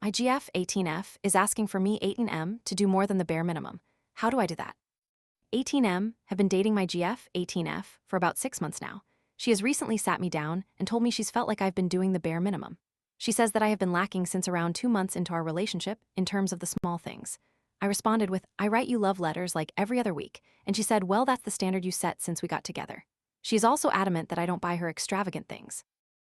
My GF 18F is asking for me 18M to do more than the bare minimum. How do I do that? 18M have been dating my GF 18F for about 6 months now. She has recently sat me down and told me she's felt like I've been doing the bare minimum. She says that I have been lacking since around 2 months into our relationship in terms of the small things. I responded with, I write you love letters like every other week, and she said, well, that's the standard you set since we got together. She is also adamant that I don't buy her extravagant things.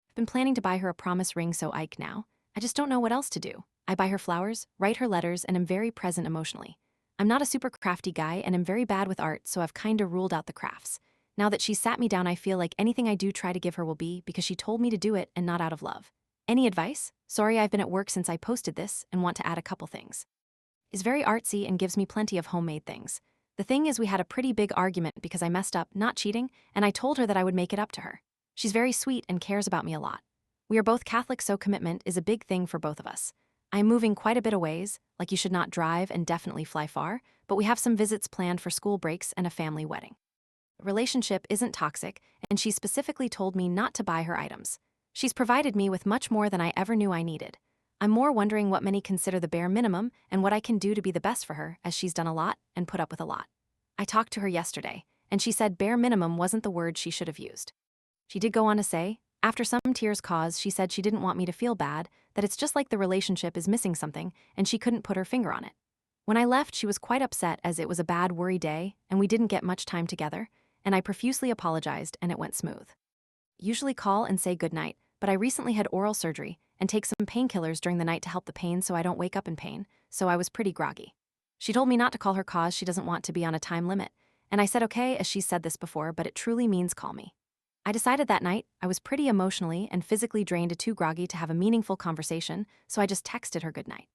I've been planning to buy her a promise ring so Ike now. I just don't know what else to do. I buy her flowers, write her letters, and am very present emotionally. I'm not a super crafty guy and am very bad with art, so I've kinda ruled out the crafts. Now that she's sat me down, I feel like anything I do try to give her will be because she told me to do it and not out of love. Any advice? Sorry, I've been at work since I posted this and want to add a couple things. Is very artsy and gives me plenty of homemade things. The thing is, we had a pretty big argument because I messed up, not cheating, and I told her that I would make it up to her. She's very sweet and cares about me a lot. We are both Catholic, so commitment is a big thing for both of us. I am moving quite a bit of ways, like you should not drive and definitely fly far, but we have some visits planned for school breaks and a family wedding. The relationship isn't toxic, and she specifically told me not to buy her items. She's provided me with much more than I ever knew I needed. I'm more wondering what many consider the bare minimum and what I can do to be the best for her, as she's done a lot and put up with a lot. I talked to her yesterday, and she said bare minimum wasn't the word she should have used. She did go on to say, after some tears caused, she said she didn't want me to feel bad, that it's just like the relationship is missing something, and she couldn't put her finger on it. When I left, she was quite upset as it was a bad worry day, and we didn't get much time together, and I profusely apologized and it went smooth. Usually call and say goodnight, but I recently had oral surgery and take some painkillers during the night to help the pain so I don't wake up in pain, so I was pretty groggy. She told me not to call her cause she doesn't want to be on a time limit, and I said okay, as she's said this before, but it truly means call me. I decided that night I was pretty emotionally and physically drained, too groggy to have a meaningful conversation, so I just texted her goodnight.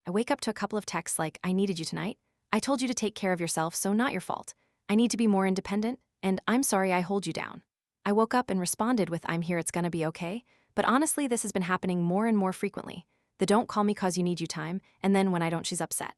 I wake up to a couple of texts like, I needed you tonight, I told you to take care of yourself, so not your fault, I need to be more independent, and I'm sorry I hold you down. I woke up and responded with, I'm here, it's gonna be okay, but honestly this has been happening more and more frequently. The don't call me cause you need you time, and then when I don't she's upset.